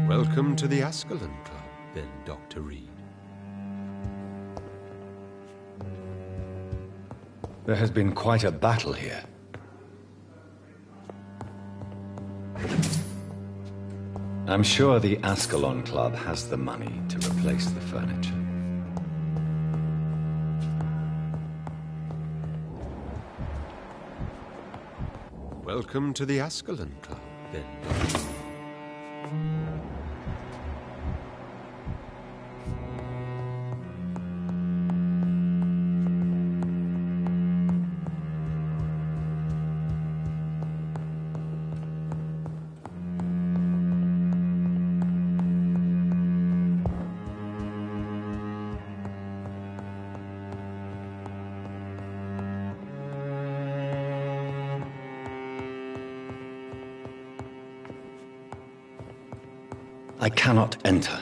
Welcome to the Ascalon Club, then, Dr. Reed. There has been quite a battle here. I'm sure the Ascalon Club has the money to replace the furniture. Welcome to the Ascalon Club, then, Dr. Reed. I cannot enter.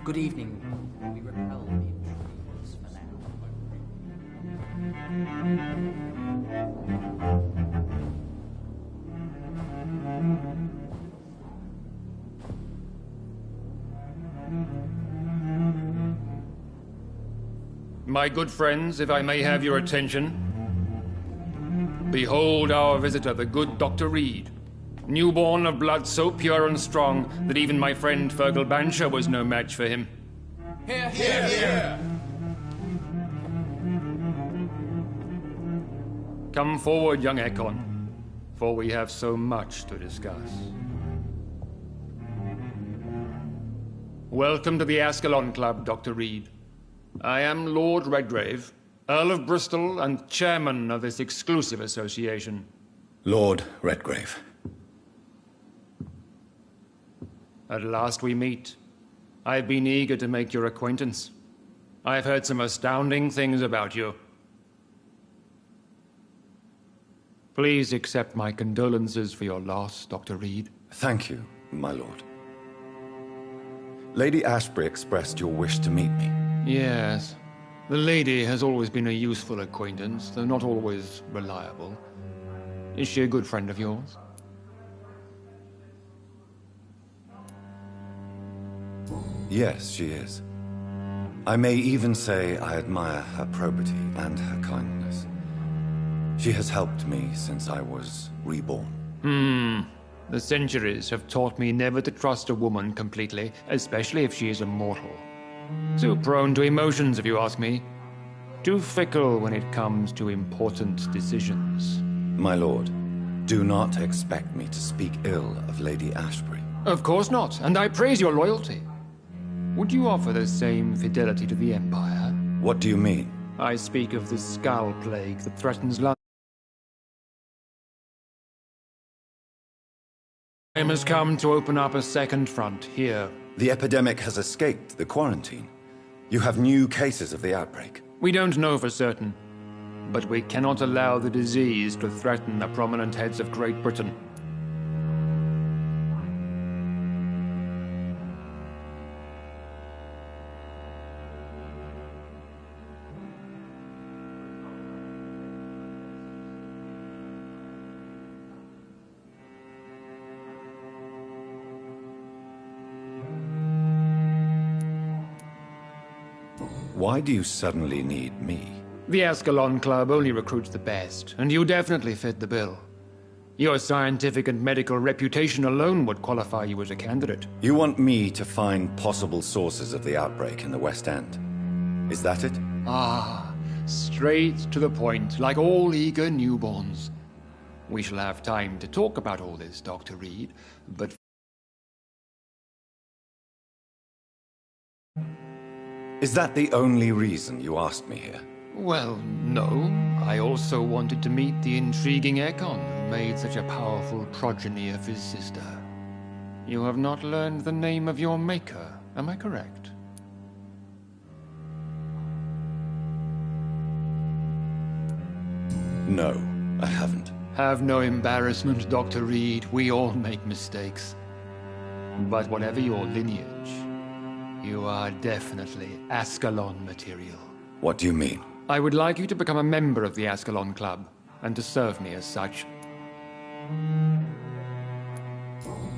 Good evening. We repel the intruders for now. My good friends, if I may have your attention. Behold our visitor, the good Dr. Reed. Newborn of blood so pure and strong that even my friend Fergal Bansher was no match for him. Here, here, here! Come forward, young Ekon, for we have so much to discuss. Welcome to the Ascalon Club, Dr. Reed. I am Lord Redgrave, Earl of Bristol and chairman of this exclusive association. Lord Redgrave. At last we meet. I've been eager to make your acquaintance. I've heard some astounding things about you. Please accept my condolences for your loss, Dr. Reed. Thank you, my lord. Lady Ashbury expressed your wish to meet me. Yes. The lady has always been a useful acquaintance, though not always reliable. Is she a good friend of yours? Yes, she is. I may even say I admire her probity and her kindness. She has helped me since I was reborn. The centuries have taught me never to trust a woman completely, especially if she is a mortal. Too prone to emotions, if you ask me. Too fickle when it comes to important decisions. My lord, do not expect me to speak ill of Lady Ashbury. Of course not, and I praise your loyalty. Would you offer the same fidelity to the Empire? What do you mean? I speak of the Skull Plague that threatens London. Time has come to open up a second front here. The epidemic has escaped the quarantine. You have new cases of the outbreak. We don't know for certain, but we cannot allow the disease to threaten the prominent heads of Great Britain. Why do you suddenly need me? The Ascalon Club only recruits the best, and you definitely fit the bill. Your scientific and medical reputation alone would qualify you as a candidate. You want me to find possible sources of the outbreak in the West End. Is that it? Ah, straight to the point, like all eager newborns. We shall have time to talk about all this, Dr. Reed, but... Is that the only reason you asked me here? Well, no. I also wanted to meet the intriguing Ekon who made such a powerful progeny of his sister. You have not learned the name of your maker, am I correct? No, I haven't. Have no embarrassment, Dr. Reed. We all make mistakes. But whatever your lineage, you are definitely Ascalon material. What do you mean? I would like you to become a member of the Ascalon Club, and to serve me as such.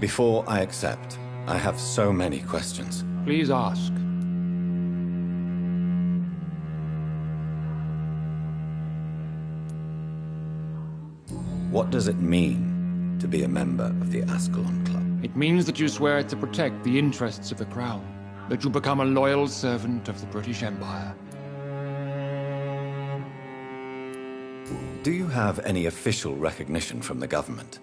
Before I accept, I have so many questions. Please ask. What does it mean to be a member of the Ascalon Club? It means that you swear to protect the interests of the Crown, that you become a loyal servant of the British Empire. Do you have any official recognition from the government?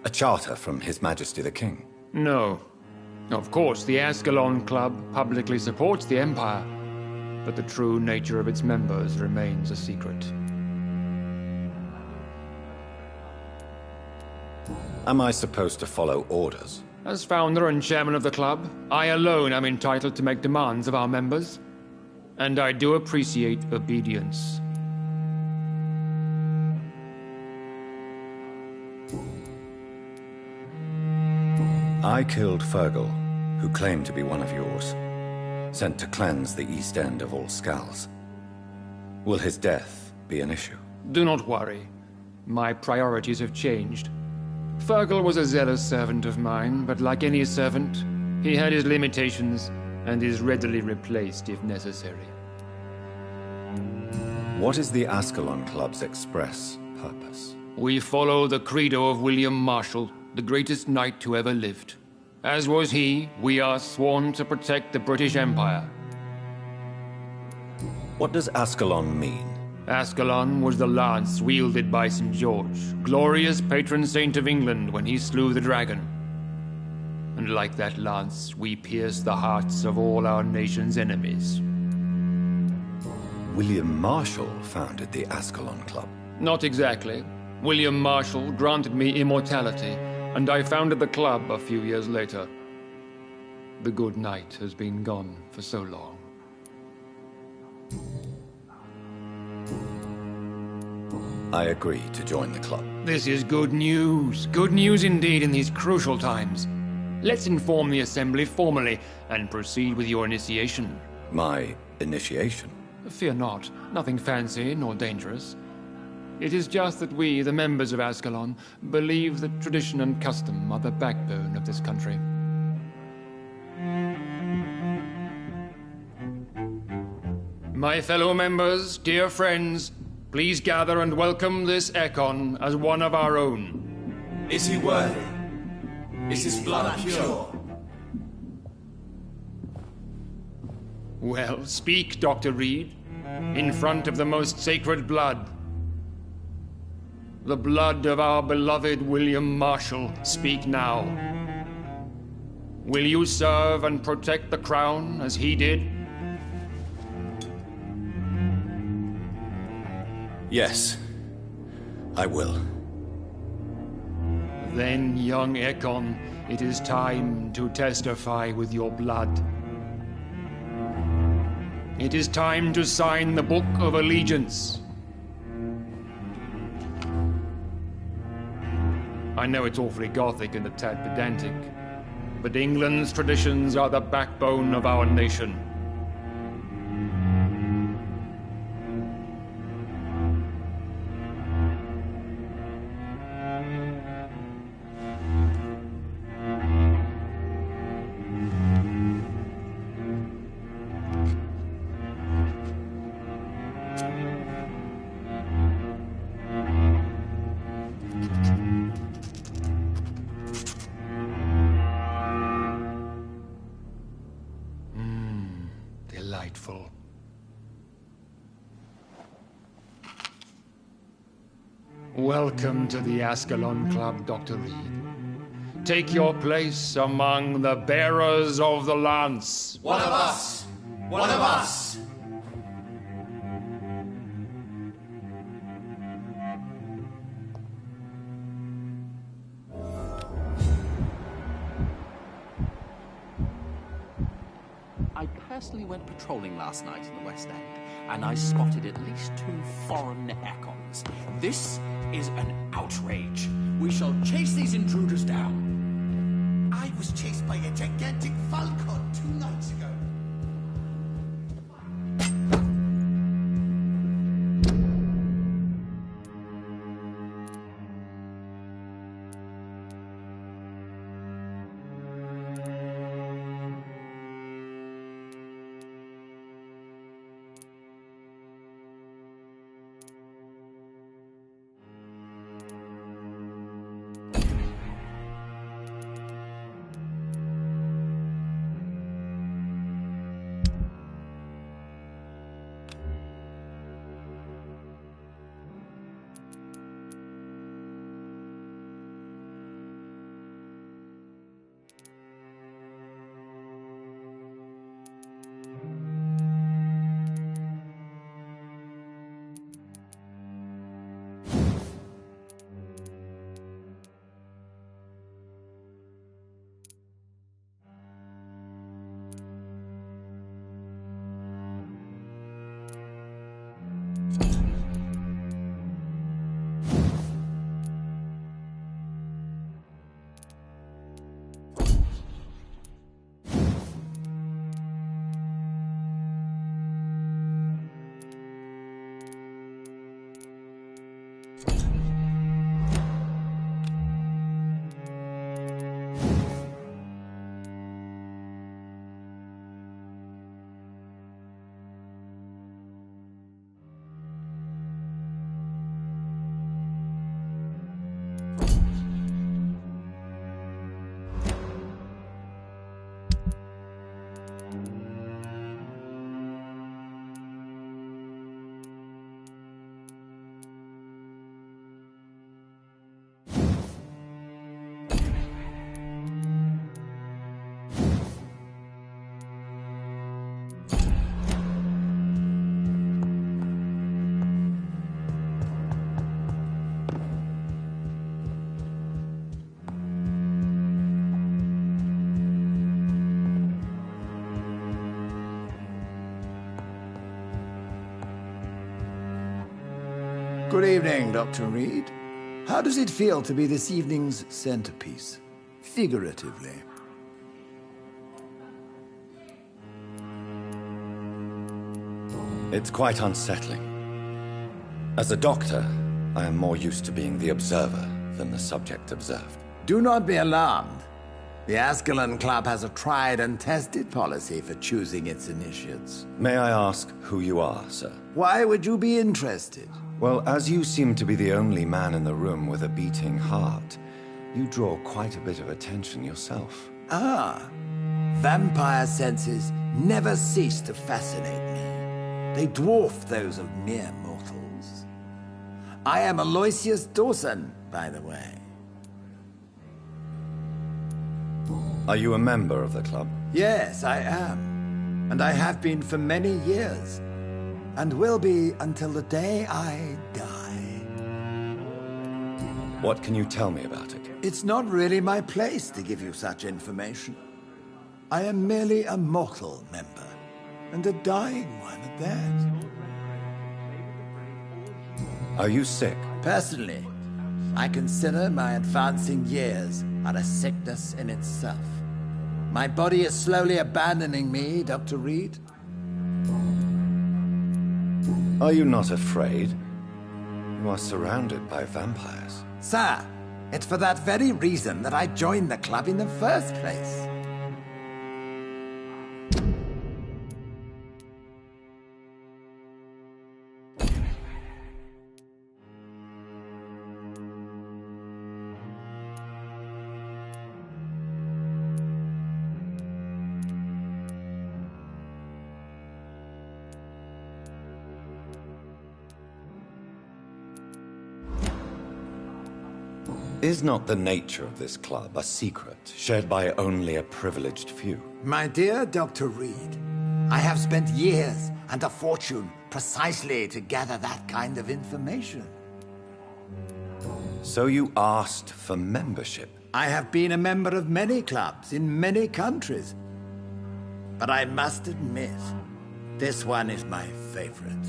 A charter from His Majesty the King? No. Of course, the Ascalon Club publicly supports the Empire, but the true nature of its members remains a secret. Am I supposed to follow orders? As founder and chairman of the club, I alone am entitled to make demands of our members, and I do appreciate obedience. I killed Fergal, who claimed to be one of yours. sent to cleanse the East End of all Skulls. Will his death be an issue? Do not worry. My priorities have changed. Fergal was a zealous servant of mine, but like any servant, he had his limitations and is readily replaced if necessary. What is the Ascalon Club's express purpose? We follow the credo of William Marshall, the greatest knight who ever lived. As was he, we are sworn to protect the British Empire. What does Ascalon mean? Ascalon was the lance wielded by St. George, glorious patron saint of England when he slew the dragon. And like that lance, we pierce the hearts of all our nation's enemies. William Marshall founded the Ascalon Club. Not exactly. William Marshall granted me immortality, and I founded the club a few years later. The good knight has been gone for so long. I agree to join the club. This is good news. Good news indeed in these crucial times. Let's inform the Assembly formally and proceed with your initiation. My initiation? Fear not. Nothing fancy nor dangerous. It is just that we, the members of Ascalon, believe that tradition and custom are the backbone of this country. My fellow members, dear friends, please gather and welcome this Ekon as one of our own. Is he worthy? Is his blood pure? Well, speak, Dr. Reed, in front of the most sacred blood. The blood of our beloved William Marshall, speak now. Will you serve and protect the crown as he did? Yes, I will. Then, young Ekon, it is time to testify with your blood. It is time to sign the Book of Allegiance. I know it's awfully gothic and a tad pedantic, but England's traditions are the backbone of our nation. Delightful. Welcome to the Ascalon Club, Dr. Reed. Take your place among the bearers of the lance. One of us! One of us! I personally went patrolling last night in the West End, and I spotted at least 2 foreign Ekons. This is an outrage. We shall chase these intruders down. I was chased by a gigantic falcon 2 nights ago. Good evening, Dr. Reed. How does it feel to be this evening's centerpiece? Figuratively. It's quite unsettling. As a doctor, I am more used to being the observer than the subject observed. Do not be alarmed. The Ascalon Club has a tried and tested policy for choosing its initiates. May I ask who you are, sir? Why would you be interested? Well, as you seem to be the only man in the room with a beating heart, you draw quite a bit of attention yourself. Ah, vampire senses never cease to fascinate me. They dwarf those of mere mortals. I am Aloysius Dawson, by the way. Are you a member of the club? Yes, I am. And I have been for many years. And will be until the day I die. What can you tell me about it? It's not really my place to give you such information. I am merely a mortal member, and a dying one at that. Are you sick? Personally, I consider my advancing years are a sickness in itself. My body is slowly abandoning me, Dr. Reed. Are you not afraid? You are surrounded by vampires. Sir, it's for that very reason that I joined the club in the first place. Is not the nature of this club a secret shared by only a privileged few? My dear Dr. Reed, I have spent years and a fortune precisely to gather that kind of information. So you asked for membership? I have been a member of many clubs in many countries. But I must admit, this one is my favorite.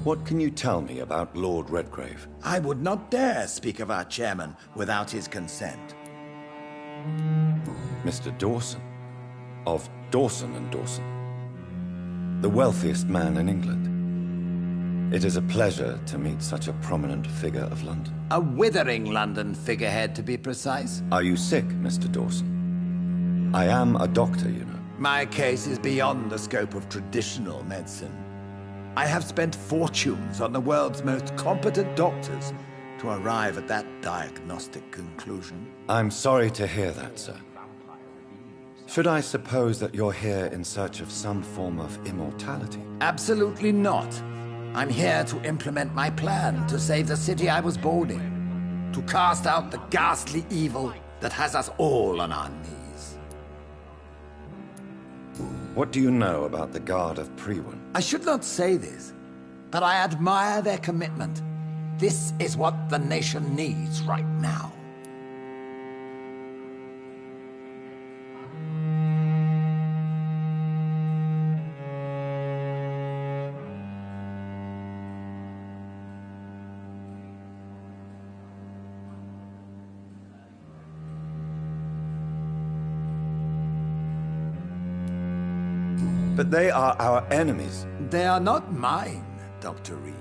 What can you tell me about Lord Redgrave? I would not dare speak of our chairman without his consent. Mr. Dawson, of Dawson and Dawson, the wealthiest man in England. It is a pleasure to meet such a prominent figure of London. A withering London figurehead, to be precise. Are you sick, Mr. Dawson? I am a doctor, you know. My case is beyond the scope of traditional medicine. I have spent fortunes on the world's most competent doctors to arrive at that diagnostic conclusion. I'm sorry to hear that, sir. Should I suppose that you're here in search of some form of immortality? Absolutely not. I'm here to implement my plan to save the city I was born in, to cast out the ghastly evil that has us all on our knees. What do you know about the Guard of Prewin? I should not say this, but I admire their commitment. This is what the nation needs right now. But they are our enemies. They are not mine, Dr. Reed.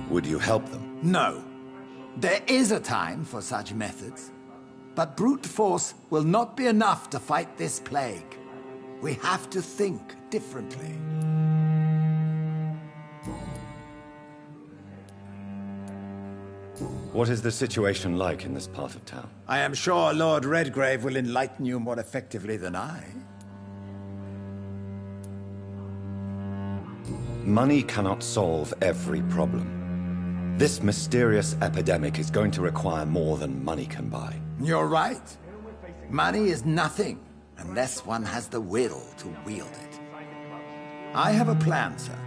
Would you help them? No. There is a time for such methods. But brute force will not be enough to fight this plague. We have to think differently. What is the situation like in this part of town? I am sure Lord Redgrave will enlighten you more effectively than I. Money cannot solve every problem. This mysterious epidemic is going to require more than money can buy. You're right. Money is nothing unless one has the will to wield it. I have a plan, sir.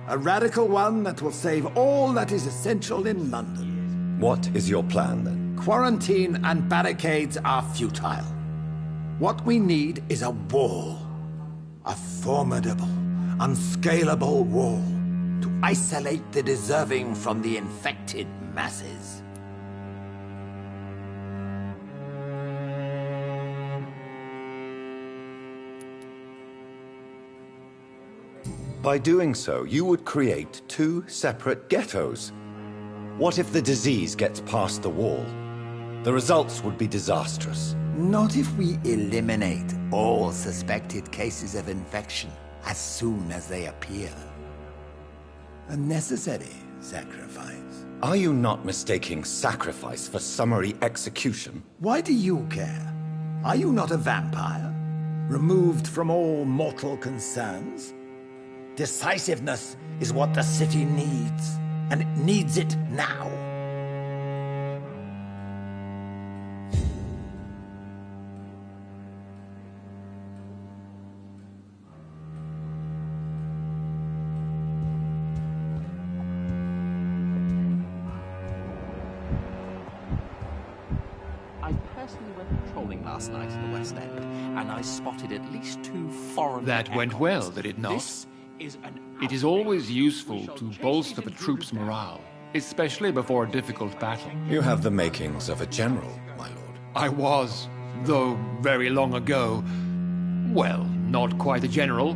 A radical one that will save all that is essential in London. What is your plan, then? Quarantine and barricades are futile. What we need is a wall. A formidable, unscalable wall to isolate the deserving from the infected masses. By doing so, you would create two separate ghettos. What if the disease gets past the wall? The results would be disastrous. Not if we eliminate all suspected cases of infection as soon as they appear. A necessary sacrifice. Are you not mistaking sacrifice for summary execution? Why do you care? Are you not a vampire? Removed from all mortal concerns? Decisiveness is what the city needs, and it needs it now. I personally went patrolling last night in the West End, and I spotted at least 2 foreign That went echoes. well, did it not? This is an It is always useful to bolster the troops' morale, especially before a difficult battle. You have the makings of a general, my lord. I was, though very long ago. Well, not quite a general,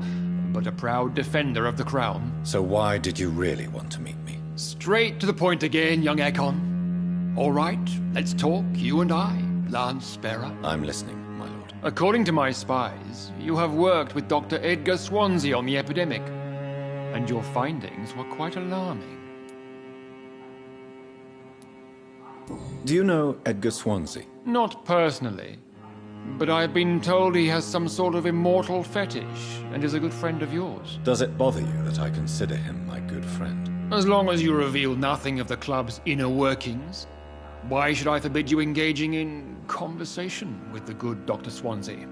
but a proud defender of the crown. So why did you really want to meet me? Straight to the point again, young Ekon. All right, let's talk, you and I, Lance Sparrow. I'm listening, my lord. According to my spies, you have worked with Dr. Edgar Swansea on the epidemic, and your findings were quite alarming. Do you know Edgar Swansea? Not personally, but I've been told he has some sort of immortal fetish and is a good friend of yours. Does it bother you that I consider him my good friend? As long as you reveal nothing of the club's inner workings, why should I forbid you engaging in conversation with the good Dr. Swansea?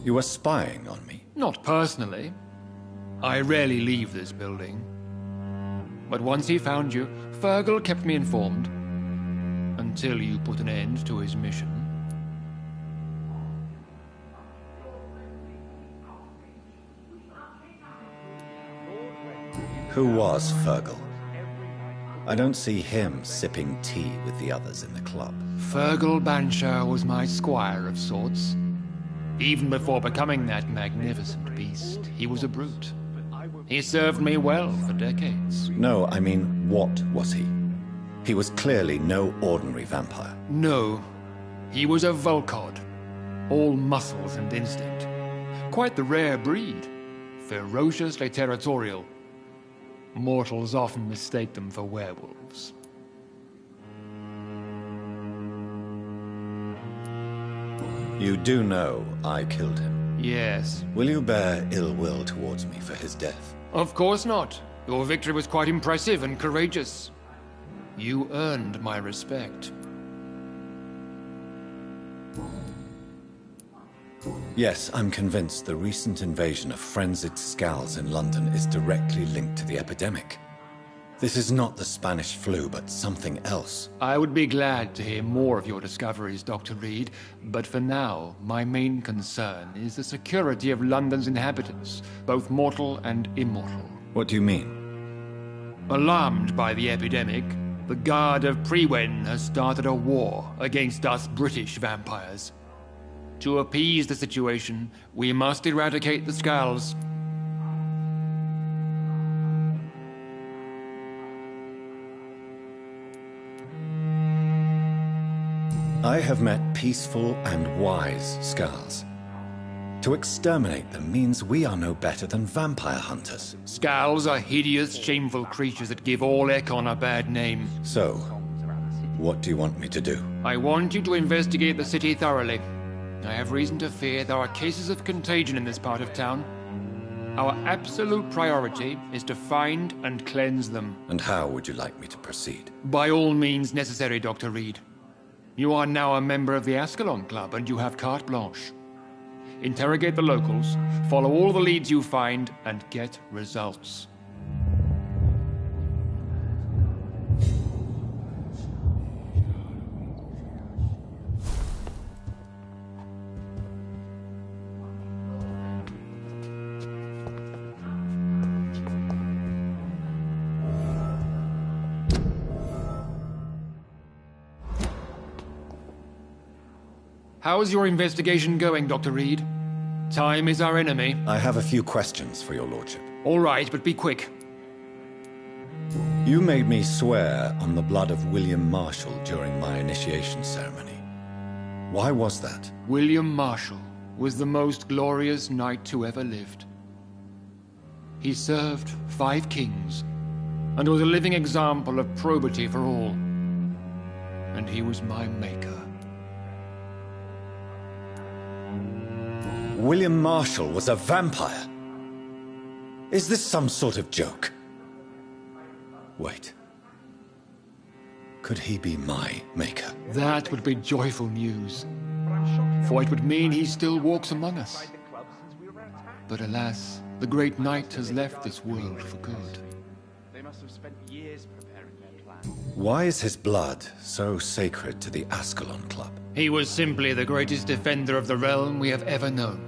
You were spying on me? Not personally. I rarely leave this building. But once he found you, Fergal kept me informed. Until you put an end to his mission. Who was Fergal? I don't see him sipping tea with the others in the club. Fergal Bansher was my squire of sorts. Even before becoming that magnificent beast, he was a brute. He served me well for decades. No, I mean, what was he? He was clearly no ordinary vampire. No, he was a Volcod. All muscles and instinct. Quite the rare breed. Ferociously territorial. Mortals often mistake them for werewolves. You do know I killed him. Yes. Will you bear ill will towards me for his death? Of course not. Your victory was quite impressive and courageous. You earned my respect. Yes, I'm convinced the recent invasion of frenzied Scowls in London is directly linked to the epidemic. This is not the Spanish flu, but something else. I would be glad to hear more of your discoveries, Dr. Reed, but for now, my main concern is the security of London's inhabitants, both mortal and immortal. What do you mean? Alarmed by the epidemic, the Guard of Prewen has started a war against us British vampires. To appease the situation, we must eradicate the Scowls. I have met peaceful and wise Scowls. To exterminate them means we are no better than vampire hunters. Scowls are hideous, shameful creatures that give all Ekon a bad name. So, what do you want me to do? I want you to investigate the city thoroughly. I have reason to fear there are cases of contagion in this part of town. Our absolute priority is to find and cleanse them. And how would you like me to proceed? By all means necessary, Dr. Reed. You are now a member of the Ascalon Club, and you have carte blanche. Interrogate the locals, follow all the leads you find, and get results. How's your investigation going, Dr. Reed? Time is our enemy. I have a few questions for your lordship. All right, but be quick. You made me swear on the blood of William Marshall during my initiation ceremony. Why was that? William Marshall was the most glorious knight who ever lived. He served 5 kings, and was a living example of probity for all. And he was my maker. William Marshall was a vampire? Is this some sort of joke? Wait. Could he be my maker? That would be joyful news, for it would mean he still walks among us. But alas, the great knight has left this world for good. They must have spent years preparing their plan. Why is his blood so sacred to the Ascalon Club? He was simply the greatest defender of the realm we have ever known.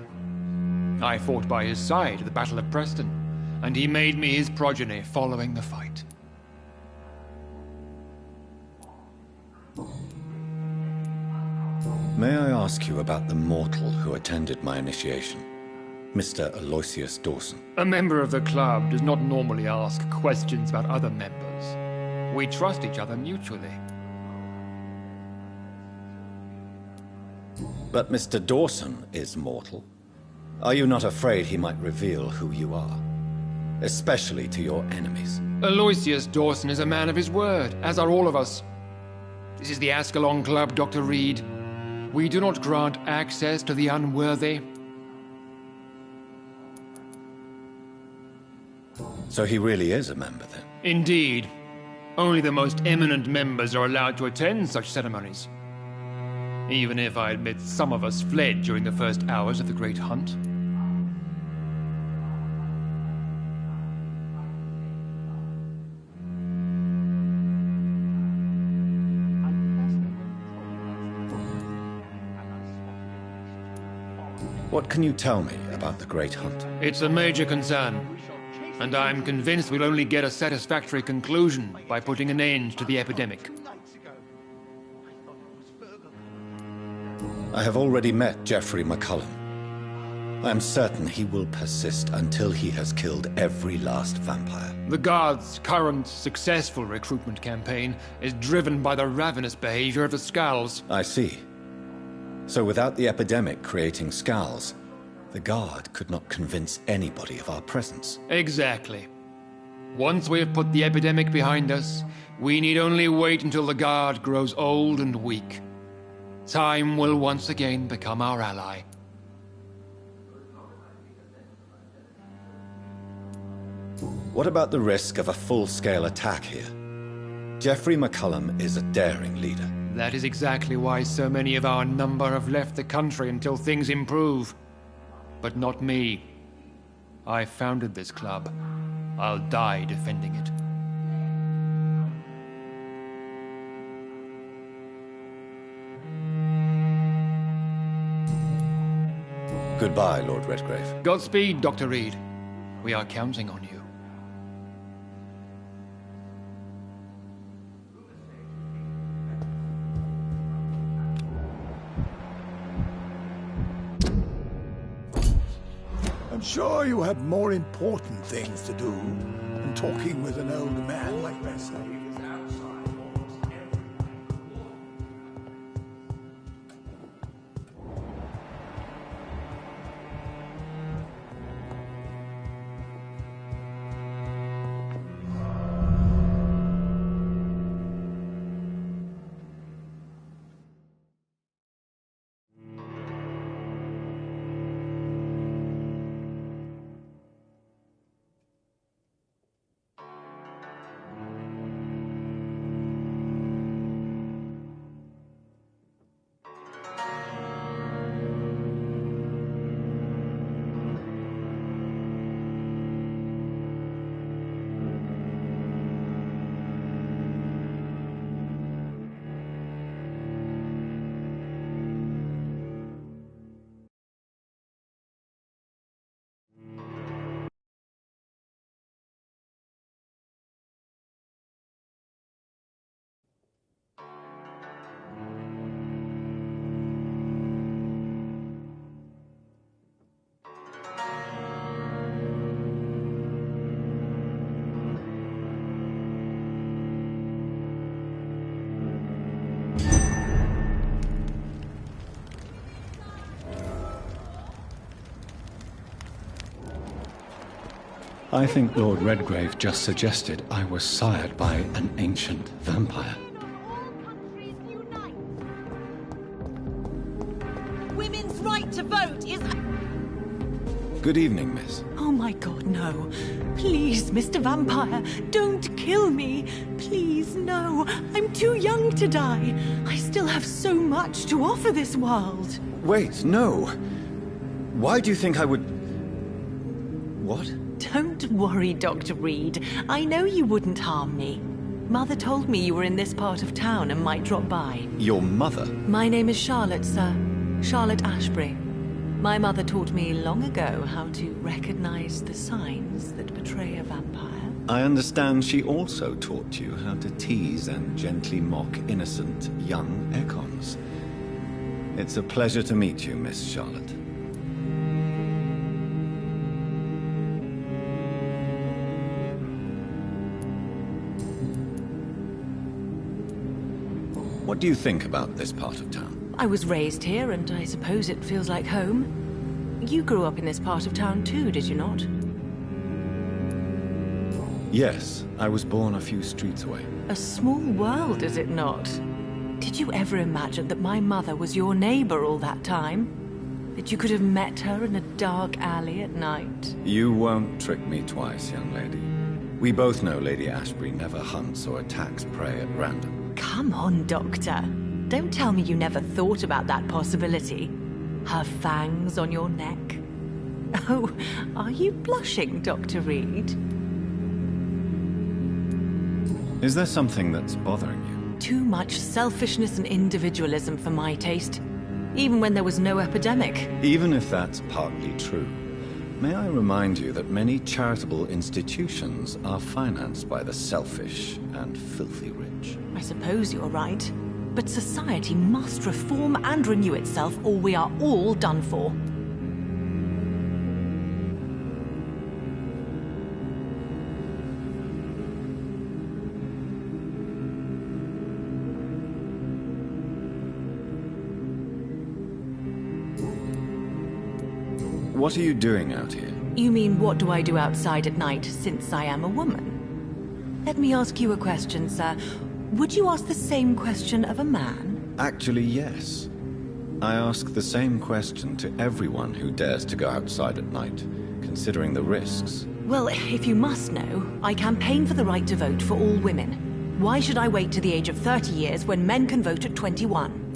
I fought by his side at the Battle of Preston, and he made me his progeny following the fight. May I ask you about the mortal who attended my initiation? Mr. Aloysius Dawson. A member of the club does not normally ask questions about other members. We trust each other mutually. But Mr. Dawson is mortal. Are you not afraid he might reveal who you are? Especially to your enemies. Aloysius Dawson is a man of his word, as are all of us. This is the Ascalon Club, Dr. Reed. We do not grant access to the unworthy. So he really is a member, then? Indeed. Only the most eminent members are allowed to attend such ceremonies. Even if I admit some of us fled during the first hours of the Great Hunt. What can you tell me about the Great Hunt? It's a major concern, and I'm convinced we'll only get a satisfactory conclusion by putting an end to the epidemic. I have already met Geoffrey McCullum. I am certain he will persist until he has killed every last vampire. The Guard's current successful recruitment campaign is driven by the ravenous behavior of the Skulls. I see. So without the epidemic creating Skulls, the Guard could not convince anybody of our presence. Exactly. Once we have put the epidemic behind us, we need only wait until the Guard grows old and weak. Time will once again become our ally. What about the risk of a full-scale attack here? Geoffrey McCullum is a daring leader. That is exactly why so many of our number have left the country until things improve. But not me. I founded this club. I'll die defending it. Goodbye, Lord Redgrave. Godspeed, Dr. Reed. We are counting on you. I'm sure you have more important things to do than talking with an old man like myself. I think Lord Redgrave just suggested I was sired by an ancient vampire. Women's right to vote is... Good evening, miss. Oh my god, no. Please, Mr. Vampire, don't kill me. Please, no. I'm too young to die. I still have so much to offer this world. Wait, no. Why do you think I would... What? Don't worry, Dr. Reed. I know you wouldn't harm me. Mother told me you were in this part of town and might drop by. Your mother? My name is Charlotte, sir. Charlotte Ashbury. My mother taught me long ago how to recognize the signs that betray a vampire. I understand she also taught you how to tease and gently mock innocent young Econs. It's a pleasure to meet you, Miss Charlotte. What do you think about this part of town? I was raised here, and I suppose it feels like home. You grew up in this part of town too, did you not? Yes, I was born a few streets away. A small world, is it not? Did you ever imagine that my mother was your neighbor all that time? That you could have met her in a dark alley at night? You won't trick me twice, young lady. We both know Lady Ashbury never hunts or attacks prey at random. Come on, Doctor. Don't tell me you never thought about that possibility. Her fangs on your neck. Oh, are you blushing, Dr. Reed? Is there something that's bothering you? Too much selfishness and individualism for my taste. Even when there was no epidemic. Even if that's partly true, may I remind you that many charitable institutions are financed by the selfish and filthy rich. I suppose you're right. But society must reform and renew itself, or we are all done for. What are you doing out here? You mean, what do I do outside at night, since I am a woman? Let me ask you a question, sir. Would you ask the same question of a man? Actually, yes. I ask the same question to everyone who dares to go outside at night, considering the risks. Well, if you must know, I campaign for the right to vote for all women. Why should I wait to the age of 30 years when men can vote at 21?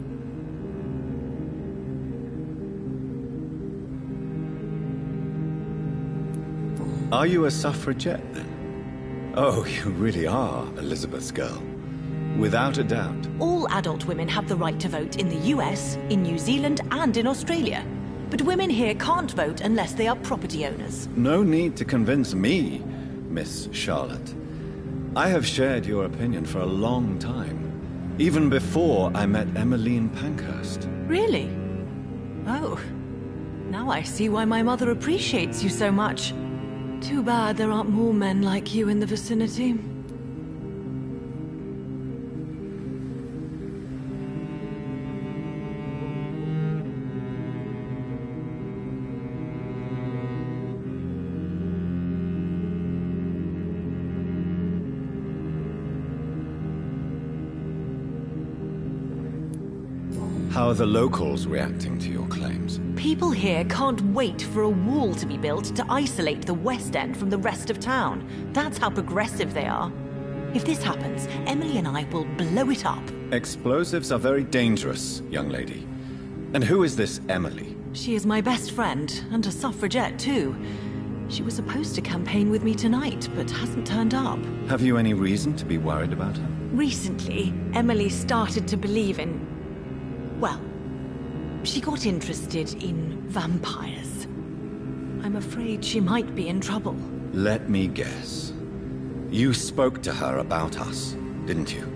Are you a suffragette, then? Oh, you really are Elizabeth's girl. Without a doubt. All adult women have the right to vote in the US, in New Zealand, and in Australia. But women here can't vote unless they are property owners. No need to convince me, Miss Charlotte. I have shared your opinion for a long time. Even before I met Emmeline Pankhurst. Really? Oh. Now I see why my mother appreciates you so much. Too bad there aren't more men like you in the vicinity. How are the locals reacting to your claims? People here can't wait for a wall to be built to isolate the West End from the rest of town. That's how progressive they are. If this happens, Emily and I will blow it up. Explosives are very dangerous, young lady. And who is this Emily? She is my best friend, and a suffragette too. She was supposed to campaign with me tonight, but hasn't turned up. Have you any reason to be worried about her? Recently, Emily started to believe in... well, she got interested in vampires. I'm afraid she might be in trouble. Let me guess. You spoke to her about us, didn't you?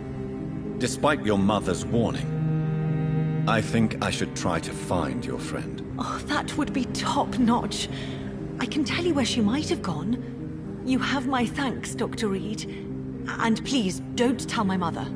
Despite your mother's warning. I think I should try to find your friend. Oh, that would be top-notch. I can tell you where she might have gone. You have my thanks, Dr. Reed. And please, don't tell my mother.